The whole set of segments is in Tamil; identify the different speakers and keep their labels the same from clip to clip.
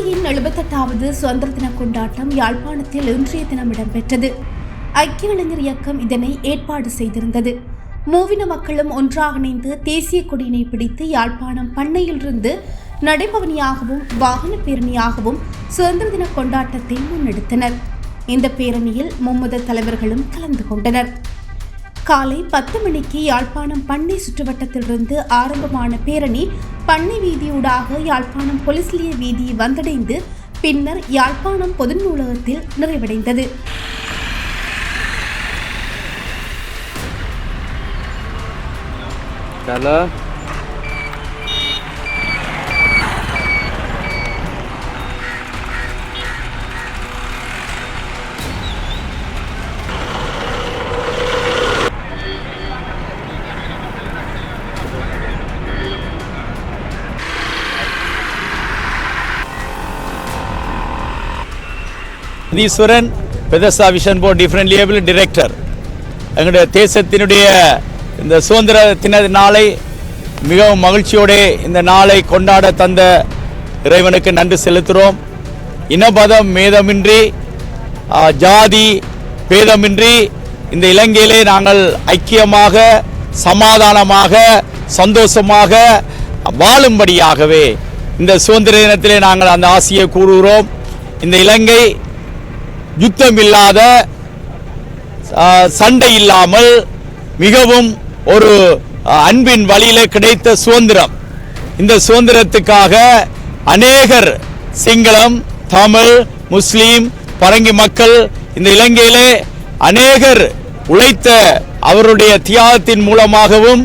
Speaker 1: இலங்கையின் 78வது சுதந்திர தின கொண்டாட்டம் யாழ்ப்பாணத்தில் இன்றைய தினம் இடம்பெற்றது. ஐக்கிய இளைஞர் இயக்கம் இதனை ஏற்பாடு செய்திருந்தது. மூவின மக்களும் ஒன்றாக இணைந்து தேசிய கொடியினை பிடித்து யாழ்ப்பாணம் பண்ணையிலிருந்து நடைபவனியாகவும் வாகன பேரணியாகவும் சுதந்திர தின கொண்டாட்டத்தை முன்னெடுத்தனர். இந்த பேரணியில் மும்முதல் தலைவர்களும் கலந்து கொண்டனர். காலை 10 மணிக்கு யாழ்ப்பாணம் பண்ணை சுற்றுவட்டத்திலிருந்து ஆரம்பமான பேரணி பண்ணை வீதியூடாக யாழ்ப்பாணம் போலீஸ் நிலைய வீதியை வந்தடைந்து பின்னர் யாழ்ப்பாணம் பொது நூலகத்தில் நிறைவடைந்தது.
Speaker 2: ஈஸ்வரன் பெதசா vision board different label director. எங்களுடைய தேசத்தினுடைய இந்த சுதந்திர தின நாளை மிகவும் மகிழ்ச்சியோடு இந்த நாளை கொண்டாட தந்த இறைவனுக்கு நன்றி செலுத்துகிறோம். இனபதம் மேதமின்றி ஜாதி பேதமின்றி இந்த இலங்கையிலே நாங்கள் ஐக்கியமாக சமாதானமாக சந்தோஷமாக வாழும்படியாகவே இந்த சுதந்திர தினத்திலே நாங்கள் அந்த ஆசையை கூறுகிறோம். இந்த இலங்கை யுத்தம் இல்லாத சண்டை இல்லாமல் மிகவும் ஒரு அன்பின் வழியிலே கிடைத்த சுதந்திரம். இந்த சுதந்திரத்துக்காக அநேகர் சிங்களம் தமிழ் முஸ்லீம் பரங்கி மக்கள் இந்த இலங்கையிலே அநேகர் உழைத்த அவருடைய தியாகத்தின் மூலமாகவும்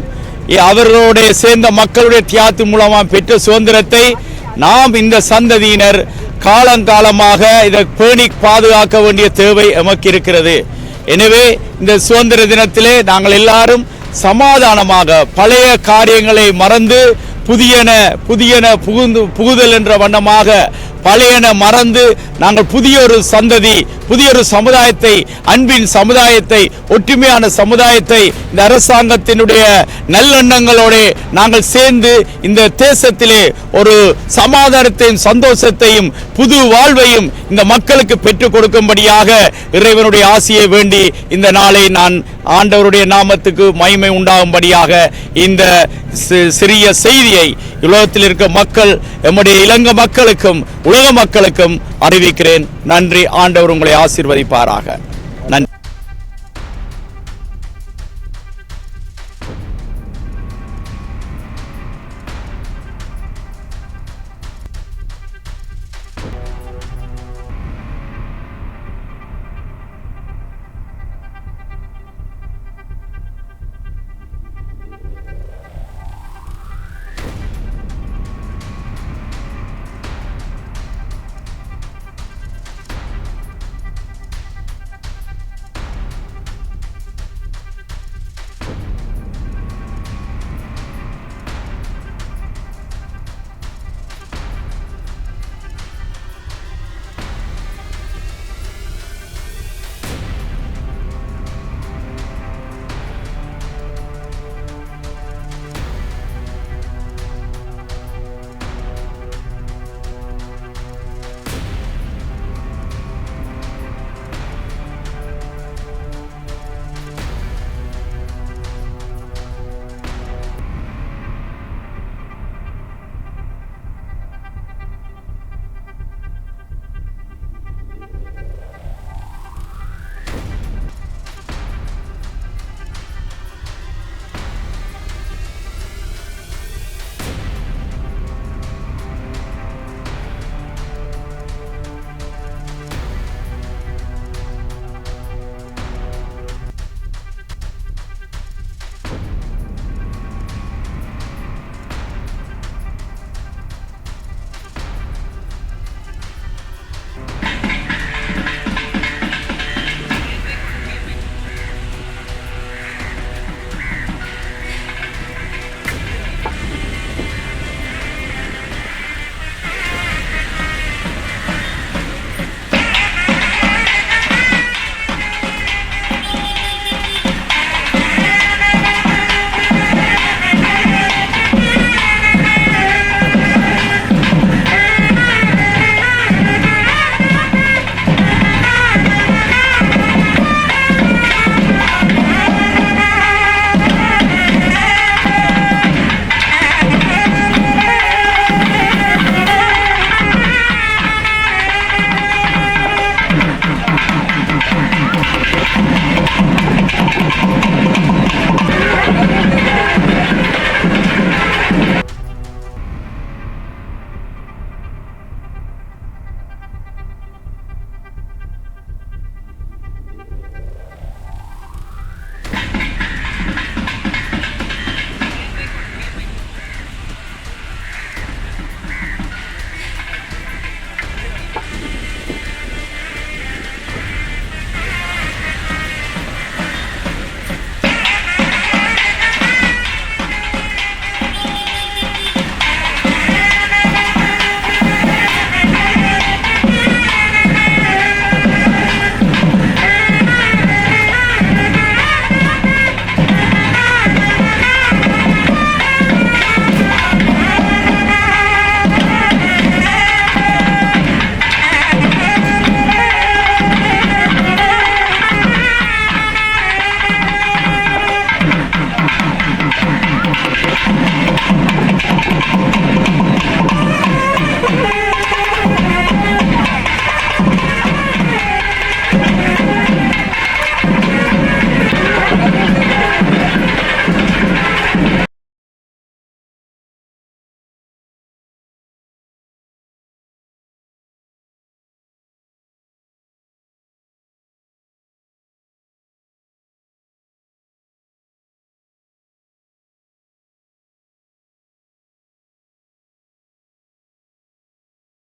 Speaker 2: அவர்களுடைய சேர்ந்த மக்களுடைய தியாகத்தின் மூலமாக பெற்ற சுதந்திரத்தை நாம் இந்த சந்ததியினர் காலங்காலமாக இதை பேணி பாதுகாக்க வேண்டிய தேவை எமக்கு இருக்கிறது. எனவே இந்த சுதந்திர தினத்திலே நாங்கள் எல்லாரும் சமாதானமாக பழைய காரியங்களை மறந்து புதியன புகுதல் என்ற வண்ணமாக பழையன மறந்து நாங்கள் புதிய ஒரு சந்ததி புதிய ஒரு சமுதாயத்தை அன்பின் சமுதாயத்தை ஒற்றுமையான சமுதாயத்தை இந்த அரசாங்கத்தினுடைய நல்லெண்ணங்களோடு நாங்கள் சேர்ந்து இந்த தேசத்திலே ஒரு சமாதானத்தையும் சந்தோஷத்தையும் புது வாழ்வையும் இந்த மக்களுக்கு பெற்றுக் கொடுக்கும்படியாக இறைவனுடைய ஆசியை வேண்டி இந்த நாளை நான் ஆண்டவருடைய நாமத்துக்கு மகிமை உண்டாகும்படியாக இந்த சிறிய செய்தியை உலகத்தில் இருக்க மக்கள் எம்முடைய இலங்கை மக்களுக்கும் உலக மக்களுக்கும் அறிவிக்கிறேன். நன்றி. ஆண்டவர் உங்களை ஆசீர்வதிப்பாராக.